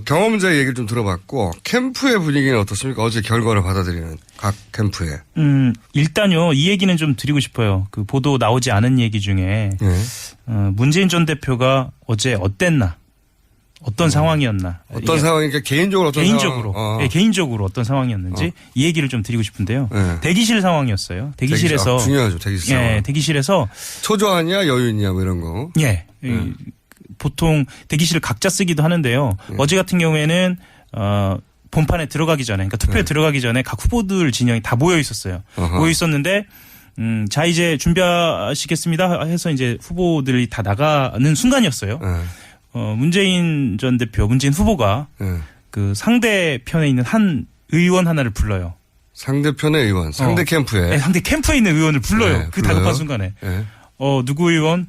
경험자의 얘기를 좀 들어봤고 캠프의 분위기는 어떻습니까? 어제 결과를 받아들이는 각 캠프에. 일단요 이 얘기는 좀 드리고 싶어요. 그 보도 나오지 않은 얘기 중에 문재인 전 대표가 어제 어땠나? 어떤 상황이었나? 어떤 상황이니까 개인적으로 어떤 개인적으로 상황? 네, 개인적으로 어떤 상황이었는지 이 얘기를 좀 드리고 싶은데요. 대기실 상황이었어요. 대기실에서 중요하죠. 대기실 상황. 예, 대기실에서 초조하냐 여유있냐 뭐 이런 거. 예. 보통 대기실을 각자 쓰기도 하는데요. 어제 같은 경우에는 본판에 들어가기 전에, 그러니까 투표에 들어가기 전에 각 후보들 진영이 다 모여 있었어요. 모여 있었는데, 자 이제 준비하시겠습니다 해서 이제 후보들이 다 나가는 순간이었어요. 문재인 전 대표, 문재인 후보가 그 상대편에 있는 한 의원 하나를 불러요. 상대편의 의원, 상대 캠프에. 네, 상대 캠프에 있는 의원을 불러요. 네, 그 다급한 순간에. 네. 누구 의원?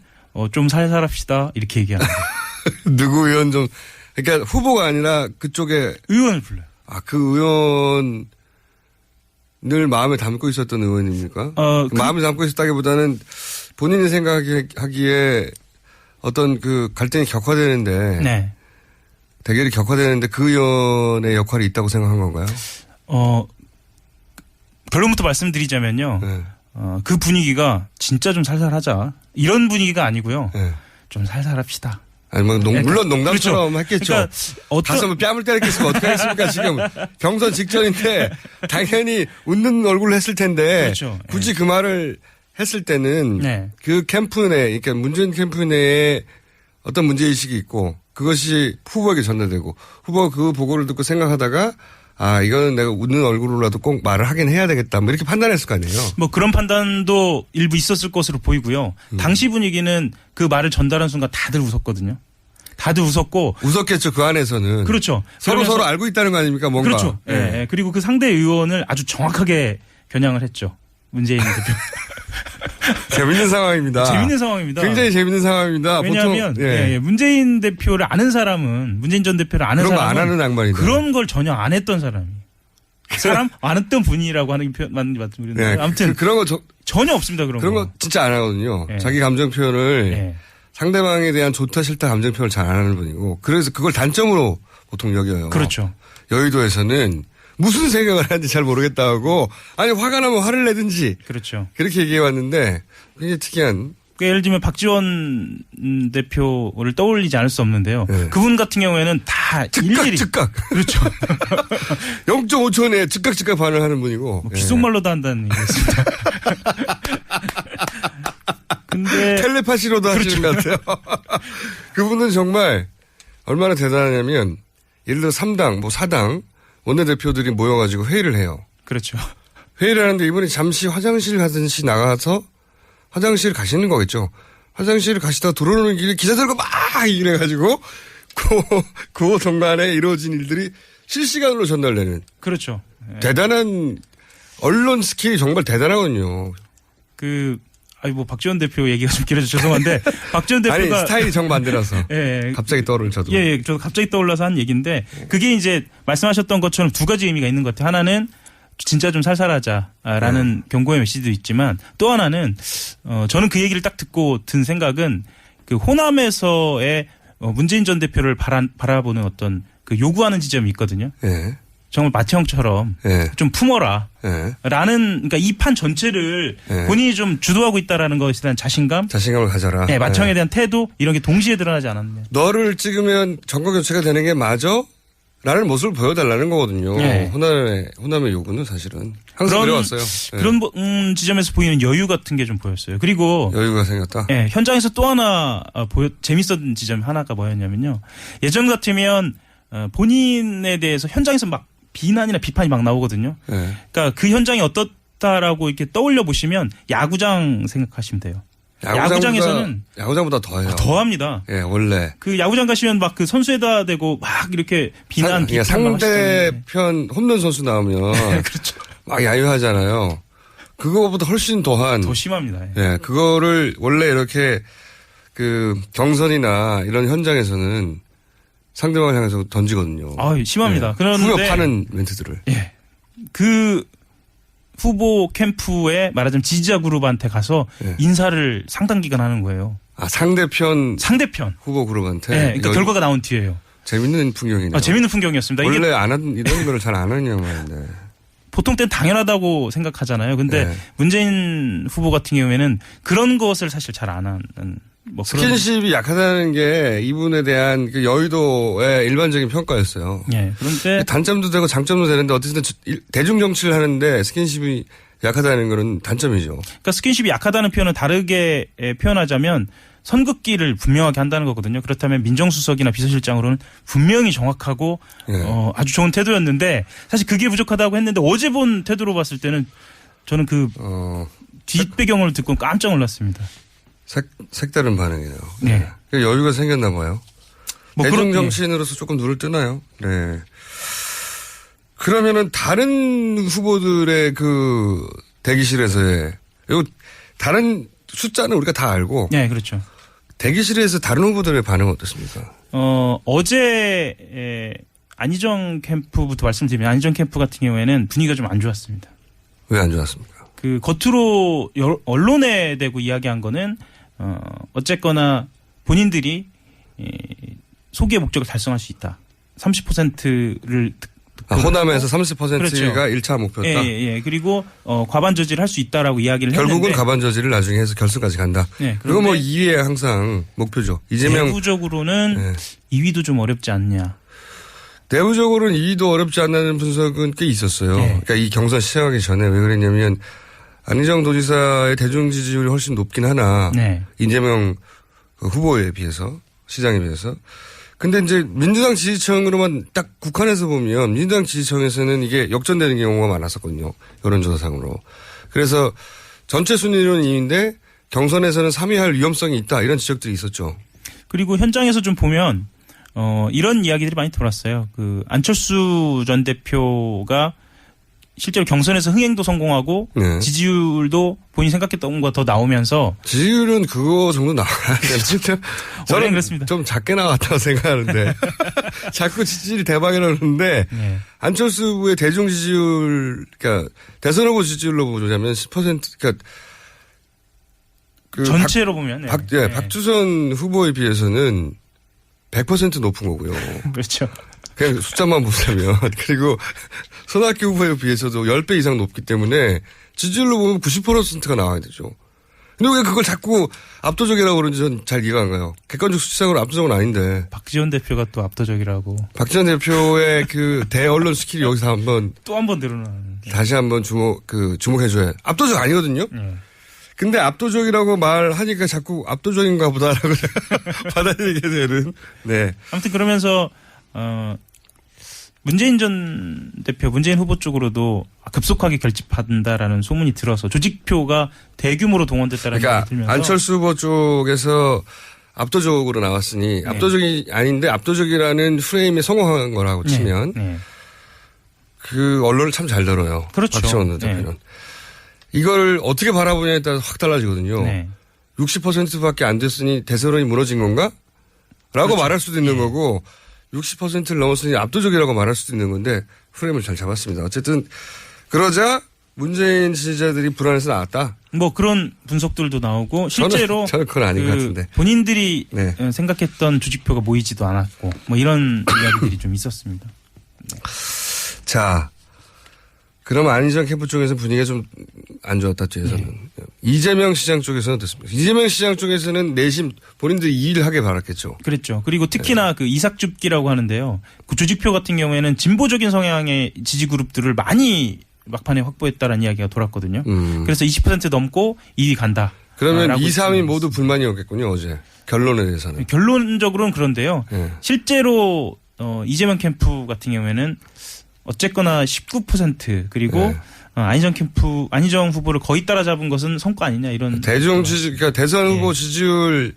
좀 살살 합시다. 이렇게 얘기하는 거예요. 누구 의원 좀, 그러니까 후보가 아니라 그쪽에. 의원을 불러요. 아, 그 의원을 마음에 담고 있었던 의원입니까? 마음에 담고 있었다기보다는 본인이 생각하기에 어떤 그 갈등이 격화되는데. 네. 대결이 격화되는데 그 의원의 역할이 있다고 생각한 건가요? 결론부터 말씀드리자면요. 네. 그 분위기가 진짜 좀 살살하자. 이런 분위기가 아니고요. 네. 좀 살살합시다. 아니, 뭐, 물론 농담처럼 그렇죠. 했겠죠. 그러니까 가서 뭐 뺨을 때렸겠으면 어떡하겠습니까, 지금. 경선 직전인데, 당연히 웃는 얼굴로 했을 텐데, 그렇죠. 굳이 그 말을 했을 때는, 그 캠프 내, 그러니까 문재인 캠프 내에 어떤 문제의식이 있고, 그것이 후보에게 전달되고, 후보가 그 보고를 듣고 생각하다가, 아, 이거는 내가 웃는 얼굴로라도 꼭 말을 하긴 해야 되겠다. 뭐 이렇게 판단했을 거 아니에요. 뭐 그런 판단도 일부 있었을 것으로 보이고요. 당시 분위기는 그 말을 전달한 순간 다들 웃었거든요. 다들 웃었고. 웃었겠죠, 그 안에서는. 그렇죠. 서로 알고 있다는 거 아닙니까, 뭔가. 그렇죠. 예. 네. 그리고 그 상대 의원을 아주 정확하게 겨냥을 했죠. 문재인 대표. 재밌는 상황입니다. 재밌는 상황입니다. 굉장히 재밌는 상황입니다. 왜냐하면 보통, 예. 문재인 대표를 아는 사람은 문재인 전 대표를 아는 그런 사람은 거 안 하는 양반이다. 그런 걸 전혀 안 했던 사람이. 그 사람 안 했던 분이라고 하는 게 맞는지 말씀드리는데 네. 아무튼 그런 거 전혀 없습니다. 그런 거 진짜 안 하거든요. 예. 자기 감정 표현을 예. 상대방에 대한 좋다 싫다 감정 표현을 잘 안 하는 분이고 그래서 그걸 단점으로 보통 여겨요. 그렇죠. 여의도에서는 무슨 생각을 하는지 잘 모르겠다 하고 아니 화가 나면 화를 내든지 그렇죠. 그렇게 얘기해 왔는데 굉장히 특이한. 예를 들면 박지원 대표를 떠올리지 않을 수 없는데요. 네. 그분 같은 경우에는 다 일일이 즉각. 그렇죠. 0.5초 내에 즉각 반응하는 분이고. 뭐 귓속말로도 한다는 얘기였습니다. 근데 텔레파시로도 하시는 것 같아요. 그분은 정말 얼마나 대단하냐면 예를 들어 3당, 뭐 4당 원내대표들이 모여가지고 회의를 해요. 그렇죠. 회의를 하는데 이분이 잠시 화장실 가듯이 나가서 화장실 가시는 거겠죠. 화장실을 가시다가 들어오는 길에 기자들과 막 이래가지고 그 동간에 이루어진 일들이 실시간으로 전달되는. 그렇죠. 네. 대단한 언론 스킬이 정말 대단하거든요. 뭐 박지원 대표 얘기가 좀 길어서 죄송한데 박지원 대표가 아니 스타일이 정반대라서 예, 갑자기 떠오르는 저도. 예, 저도 갑자기 떠올라서 한 얘기인데 그게 이제 말씀하셨던 것처럼 두 가지 의미가 있는 것 같아요. 하나는 진짜 좀 살살하자라는 경고의 메시지도 있지만 또 하나는 저는 그 얘기를 딱 듣고 든 생각은 그 호남에서의 문재인 전 대표를 바라보는 어떤 그 요구하는 지점이 있거든요. 예. 정말 마태형처럼 예. 좀 품어라. 예. 라는 그러니까 이 판 전체를 예. 본인이 좀 주도하고 있다라는 것에 대한 자신감을 가져라. 네, 마태형에 대한 태도 이런 게 동시에 드러나지 않았네요. 너를 찍으면 정권 교체가 되는 게 맞아? 라는 모습을 보여달라는 거거든요. 네. 호남의 요구는 사실은 항상 그래왔어요. 네. 그런 지점에서 보이는 여유 같은 게 좀 보였어요. 그리고 여유가 생겼다. 네, 현장에서 또 하나 재밌었던 지점 하나가 뭐였냐면요. 예전 같으면 본인에 대해서 현장에서 막 비난이나 비판이 막 나오거든요. 네. 그러니까 그 현장이 어떻다라고 이렇게 떠올려 보시면 야구장 생각하시면 돼요. 야구장에서는 야구장보다 더해요. 더합니다. 예, 원래. 그 야구장 가시면 막 그 선수에다 대고 막 이렇게 비판 상대편 홈런 선수 나오면 그렇죠. 막 야유하잖아요. 그거보다 훨씬 더 심합니다. 예, 그거를 원래 이렇게 그 경선이나 이런 현장에서는 상대방을 향해서 던지거든요. 심합니다. 예. 그런데 후벼파는 멘트들을. 예. 그 후보 캠프에 말하자면 지지자 그룹한테 가서 예. 인사를 상당 기간 하는 거예요. 상대편 후보 그룹한테. 네, 그러니까 결과가 나온 뒤에요. 재밌는 풍경이네요. 재밌는 풍경이었습니다. 원래 이런 거를 잘 안 하는 양반인데. 보통 때는 당연하다고 생각하잖아요. 근데 네. 문재인 후보 같은 경우에는 그런 것을 사실 잘 안 하는. 뭐 스킨십이 약하다는 게 이분에 대한 그 여의도의 일반적인 평가였어요. 네. 그런데 단점도 되고 장점도 되는데 어쨌든 대중 정치를 하는데 스킨십이 약하다는 거는 단점이죠. 그러니까 스킨십이 약하다는 표현은 다르게 표현하자면 선긋기를 분명하게 한다는 거거든요. 그렇다면 민정수석이나 비서실장으로는 분명히 정확하고 아주 좋은 태도였는데 사실 그게 부족하다고 했는데 어제 본 태도로 봤을 때는 저는 그 뒷배경을 듣고 깜짝 놀랐습니다. 색다른 반응이네요. 네. 여유가 생겼나 봐요. 뭐 대중 정치인으로서 조금 눈을 뜨나요? 네. 그러면은 다른 후보들의 그 대기실에서의 요 다른 숫자는 우리가 다 알고. 네, 그렇죠. 대기실에서 다른 후보들의 반응은 어떻습니까? 어제 안희정 캠프부터 말씀드리면 안희정 캠프 같은 경우에는 분위기가 좀 안 좋았습니다. 왜 안 좋았습니까? 그 겉으로 언론에 대고 이야기한 거는 어쨌거나 본인들이 소기의 목적을 달성할 수 있다. 30%를 호남에서 30%가 그렇죠. 1차 목표였다. 예. 그리고 과반 저지를 할 수 있다라고 이야기를 결국은 했는데 가반 저지를 나중에 해서 결승까지 간다. 네, 그거 뭐 2위에 항상 목표죠. 이재명 내부적으로는 2위도 좀 어렵지 않냐. 내부적으로는 2위도 어렵지 않다는 분석은 꽤 있었어요. 네. 그러니까 이 경선 시작하기 전에 왜 그랬냐면 안희정 도지사의 대중 지지율이 훨씬 높긴 하나 네. 이재명 후보에 비해서 시장에 비해서. 근데 이제 민주당 지지층으로만 딱 국한해서 보면 민주당 지지층에서는 이게 역전되는 경우가 많았었거든요. 여론조사상으로. 그래서 전체 순위로는 2위인데 경선에서는 3위 할 위험성이 있다 이런 지적들이 있었죠. 그리고 현장에서 좀 보면 이런 이야기들이 많이 돌았어요. 그 안철수 전 대표가 실제로 경선에서 흥행도 성공하고 네. 지지율도 본인이 생각했던 것보다 더 나오면서 지지율은 그거 정도 나와야 되는데 저는 그렇습니다. 좀 작게 나왔다고 생각하는데 자꾸 지지율이 대박이라는데 네. 안철수 후보의 대중 지지율 그러니까 대선 후보 지지율로 보자면 10% 그러니까 그 전체로 보면 네. 박주선 후보에 비해서는 100% 높은 거고요. 그렇죠. 그냥 숫자만 보자면 그리고 손학규 후보에 비해서도 10배 이상 높기 때문에 지지율로 보면 90%가 나와야 되죠. 근데 왜 그걸 자꾸 압도적이라고 그러는지 전 잘 이해가 안 가요. 객관적 수치상으로 압도적은 아닌데. 박지원 대표가 또 압도적이라고. 박지원 대표의 그 대언론 스킬이 여기서 한번 또 한 번 늘어나는. 다시 한번 주목해줘야. 압도적 아니거든요. 근데 압도적이라고 말하니까 자꾸 압도적인가 보다라고 받아들이게 되는. 네. 아무튼 그러면서 문재인 전 대표, 문재인 후보 쪽으로도 급속하게 결집한다라는 소문이 들어서 조직표가 대규모로 동원됐다라는 그러니까 얘기 들면서 안철수 후보 쪽에서 압도적으로 나왔으니 네. 압도적이 아닌데 압도적이라는 프레임에 성공한 거라고 치면 네. 그 언론을 참 잘 다뤄요. 그렇죠. 박지원 대표는. 네. 이걸 어떻게 바라보냐에 따라 확 달라지거든요. 네. 60%밖에 안 됐으니 대선이 무너진 건가? 라고 그렇죠. 말할 수도 있는 예. 거고 60%를 넘었으니 압도적이라고 말할 수도 있는 건데 프레임을 잘 잡았습니다. 어쨌든 그러자 문재인 지지자들이 불안해서 나왔다. 뭐 그런 분석들도 나오고 실제로 저는 그건 아닌 것 같은데. 본인들이 네. 생각했던 조직표가 모이지도 않았고 뭐 이런 이야기들이 좀 있었습니다. 네. 자, 그럼 안희정 캠프 쪽에서 분위기가 좀 안 좋았다, 저에서는. 네. 이재명 시장 쪽에서는 어떻습니까? 이재명 시장 쪽에서는 내심 본인들이 이의를 하게 바랐겠죠. 그랬죠. 그리고 특히나 그 이삭줍기라고 하는데요. 그 조직표 같은 경우에는 진보적인 성향의 지지 그룹들을 많이 막판에 확보했다라는 이야기가 돌았거든요. 그래서 20% 넘고 2위 간다. 그러면 2, 3위 모두 불만이었겠군요, 어제. 결론에 대해서는. 결론적으로는 그런데요. 네. 실제로 이재명 캠프 같은 경우에는 어쨌거나 19% 그리고 네. 안희정 후보를 거의 따라잡은 것은 성과 아니냐 이런. 대중 지지, 그러니까 대선 후보 예. 지지율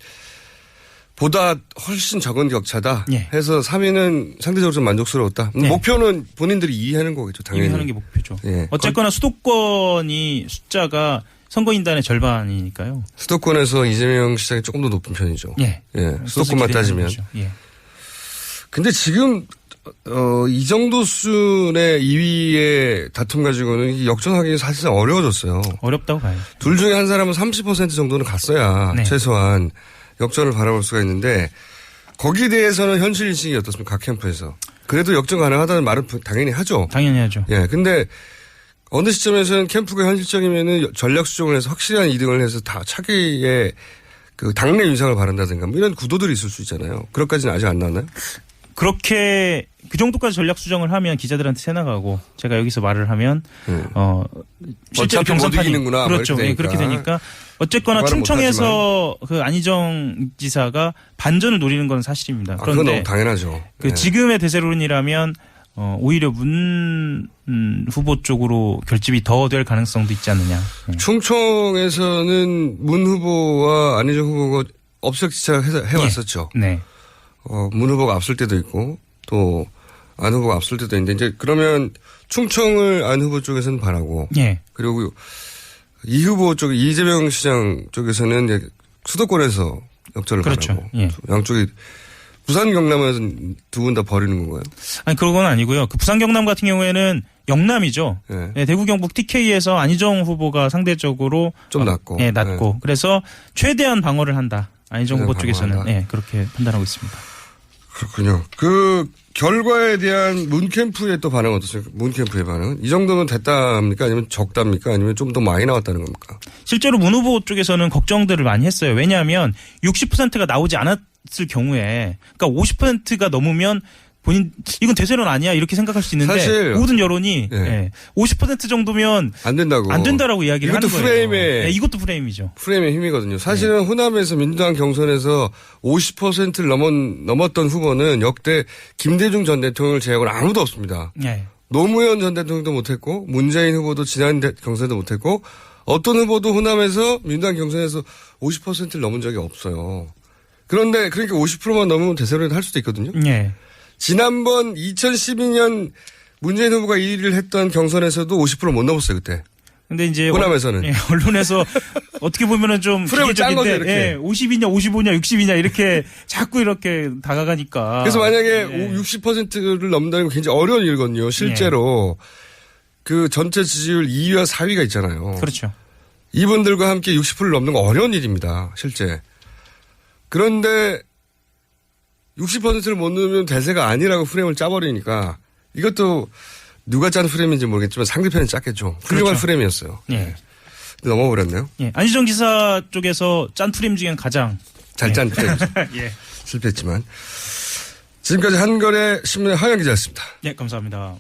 보다 훨씬 적은 격차다. 예. 해서 3위는 상대적으로 좀 만족스러웠다. 네. 목표는 본인들이 이해하는 거겠죠, 당연히. 이위하는 게 목표죠. 예. 어쨌거나 수도권이 숫자가 선거인단의 절반이니까요. 수도권에서 이재명 시장이 조금 더 높은 편이죠. 예. 예. 수도권만 따지면. 예. 근데 지금 이 정도 수준의 2위의 다툼 가지고는 역전하기 사실상 어려워졌어요. 어렵다고 봐요. 둘 중에 한 사람은 30% 정도는 갔어야 네. 최소한 역전을 바라볼 수가 있는데 거기에 대해서는 현실 인식이 어떻습니까? 각 캠프에서. 그래도 역전 가능하다는 말은 당연히 하죠. 당연히 하죠. 예. 근데 어느 시점에서는 캠프가 현실적이면은 전략 수정을 해서 확실한 2등을 해서 다 차기에 그 당내 위상을 바란다든가 뭐 이런 구도들이 있을 수 있잖아요. 그것까지는 아직 안 나왔나요? 그렇게 그 정도까지 전략 수정을 하면 기자들한테 새 나가고 제가 여기서 말을 하면 실제로 어차피 못 이기는구나. 그렇죠. 뭐 그렇게 되니까 어쨌거나 충청에서 그 안희정 지사가 반전을 노리는 건 사실입니다. 그건 그런데 너무 당연하죠. 그 네. 지금의 대세론이라면 오히려 문 후보 쪽으로 결집이 더 될 가능성도 있지 않느냐. 충청에서는 문 후보와 안희정 후보가 업적지차 해왔었죠. 네. 문 후보가 앞설 때도 있고 또 안 후보가 앞설 때도 있는데 이제 그러면 충청을 안 후보 쪽에서는 바라고 그리고 이 후보 쪽 이재명 시장 쪽에서는 이제 수도권에서 역전을 그렇죠. 바라고 양쪽이 부산 경남에서는 두 분 다 버리는 건가요? 아니 그건 아니고요. 그 부산 경남 같은 경우에는 영남이죠. 네, 대구 경북 TK에서 안희정 후보가 상대적으로 좀 낮고. 낮고 그래서 최대한 방어를 한다. 안희정 후보 쪽에서는 그렇게 판단하고 있습니다. 그렇군요. 그 결과에 대한 문 캠프의 또 반응은 어떻습니까? 문 캠프의 반응은 이 정도면 됐답니까? 아니면 적답니까? 아니면 좀 더 많이 나왔다는 겁니까? 실제로 문 후보 쪽에서는 걱정들을 많이 했어요. 왜냐하면 60%가 나오지 않았을 경우에 그러니까 50%가 넘으면 본인 이건 대세론 아니야 이렇게 생각할 수 있는데 사실 모든 여론이 50% 정도면 안 된다고 안 된다라고 이야기를 하는 거예요. 이것도 프레임이죠. 프레임의 힘이거든요. 사실은 호남에서 민주당 경선에서 50%를 넘었던 후보는 역대 김대중 전 대통령을 제외하고는 아무도 없습니다. 노무현 전 대통령도 못했고 문재인 후보도 지난 경선에도 못했고 어떤 후보도 호남에서 민주당 경선에서 50%를 넘은 적이 없어요. 그런데 그러니까 50%만 넘으면 대세론을 할 수도 있거든요. 지난번 2012년 문재인 후보가 1위를 했던 경선에서도 50% 못 넘었어요, 그때. 근데 이제 호남에서는 언론에서 어떻게 보면은 좀 프레임을 짠 거죠, 이렇게. 50이냐 55냐 60이냐 이렇게 자꾸 이렇게 다가가니까. 그래서 만약에 60%를 넘는다는 건 굉장히 어려운 일이거든요. 실제로 그 전체 지지율 2위와 4위가 있잖아요. 그렇죠. 이분들과 함께 60%를 넘는 건 어려운 일입니다, 실제. 그런데 60%를 못 넣으면 대세가 아니라고 프레임을 짜버리니까 이것도 누가 짠 프레임인지 모르겠지만 상대편이 짰겠죠. 훌륭한 프레임이었어요. 넘어버렸네요. 안희정 지사 쪽에서 짠 프레임 중엔 가장 잘 짠 프레임이죠. 실패했지만. 지금까지 한겨레 신문의 하영 기자였습니다. 감사합니다.